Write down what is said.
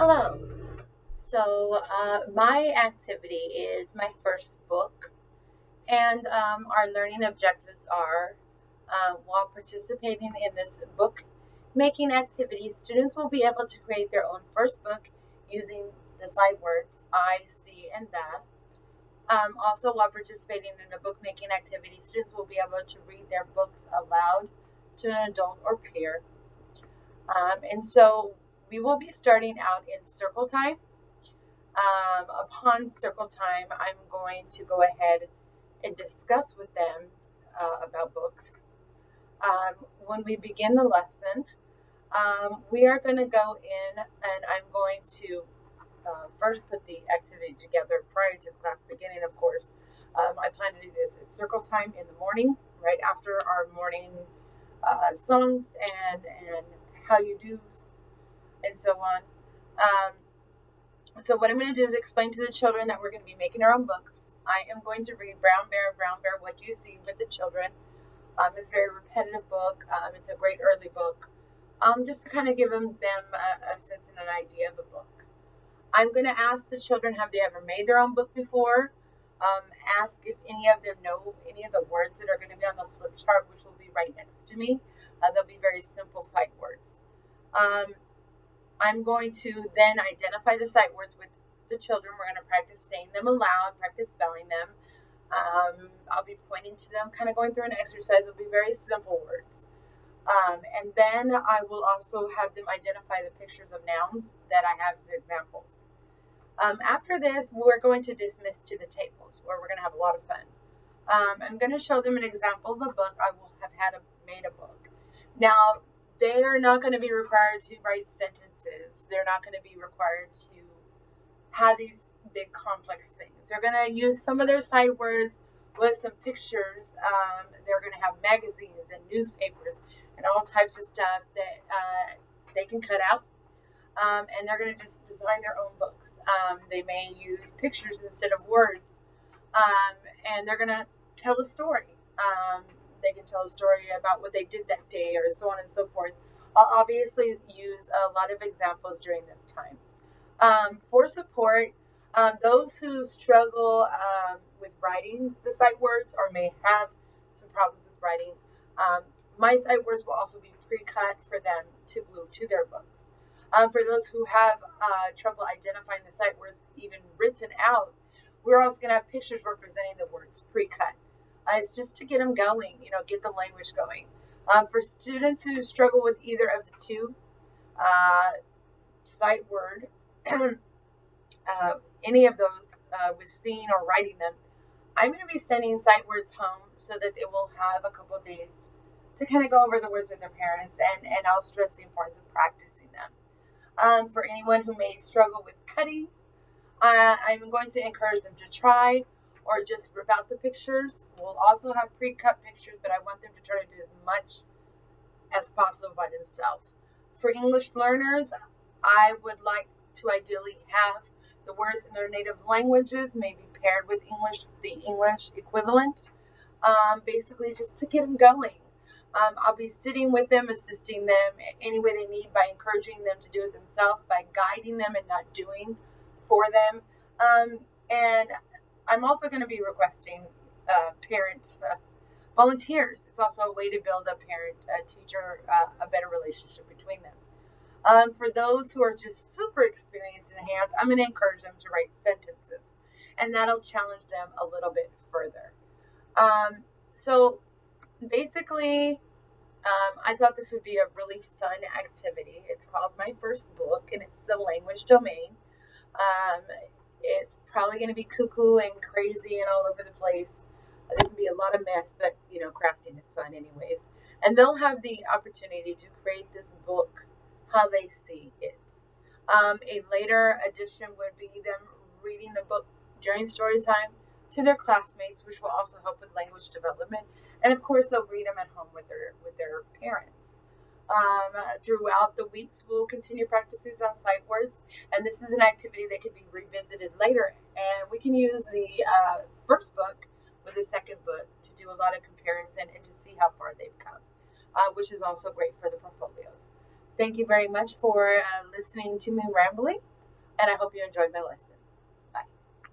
Hello. My activity is my first book, and our learning objectives are while participating in this book making activity, students will be able to create their own first book using the sight words I, see, and the. Also, while participating in the book making activity, students will be able to read their books aloud to an adult or peer. And so we will be starting out in circle time. Upon circle time, I'm going to go ahead and discuss with them about books. When we begin the lesson, we are going to go in and I'm going to first put the activity together prior to class beginning, of course. I plan to do this at circle time in the morning, right after our morning songs and how you do's and so on. So what I'm going to do is explain to the children that we're going to be making our own books. I am going to read Brown Bear, What Do You See with the children. It's a very repetitive book. It's a great early book, just to kind of give them a sense and an idea of the book. I'm going to ask the children, have they ever made their own book before? Ask if any of them know any of the words that are going to be on the flip chart, which will be right next to me. They'll be very simple sight words. I'm going to then identify the sight words with the children. We're going to practice saying them aloud, practice spelling them. I'll be pointing to them, kind of going through an exercise. It'll be very simple words. And then I will also have them identify the pictures of nouns that I have as examples. After this, we're going to dismiss to the tables where we're going to have a lot of fun. I'm going to show them an example of a book. I will have made a book. Now, they are not going to be required to write sentences. They're not going to be required to have these big complex things. They're going to use some of their sight words with some pictures. They're going to have magazines and newspapers and all types of stuff that they can cut out. And they're going to just design their own books. They may use pictures instead of words. And they're going to tell a story. They can tell a story about what they did that day or so on and so forth. I'll obviously use a lot of examples during this time. For support, those who struggle with writing the sight words or may have some problems with writing, my sight words will also be pre-cut for them to glue to their books. For those who have trouble identifying the sight words even written out, we're also going to have pictures representing the words pre-cut. It's just to get them going, get the language going. For students who struggle with either of the two, sight word, any of those with seeing or writing them, I'm going to be sending sight words home so that they will have a couple of days to kind of go over the words with their parents, and I'll stress the importance of practicing them. For anyone who may struggle with cutting, I'm going to encourage them to try or just rip out the pictures. We'll also have pre-cut pictures, but I want them to try to do as much as possible by themselves. For English learners, I would like to ideally have the words in their native languages, maybe paired with the English equivalent, basically just to get them going. I'll be sitting with them, assisting them any way they need by encouraging them to do it themselves, by guiding them and not doing for them. And I'm also going to be requesting parent volunteers. It's also a way to build a parent-teacher, a better relationship between them. For those who are just super experienced in hands, I'm going to encourage them to write sentences, and that'll challenge them a little bit further. So basically, I thought this would be a really fun activity. It's called My First Book, and it's the language domain. It's probably going to be cuckoo and crazy and all over the place. There can be a lot of mess, but crafting is fun anyways. And they'll have the opportunity to create this book how they see it. A later addition would be them reading the book during story time to their classmates, which will also help with language development. And of course, they'll read them at home with their parents. Throughout the weeks, we'll continue practicing on sight words, and this is an activity that could be revisited later. And we can use the first book with the second book to do a lot of comparison and to see how far they've come, which is also great for the portfolios. Thank you very much for listening to me rambling, and I hope you enjoyed my list.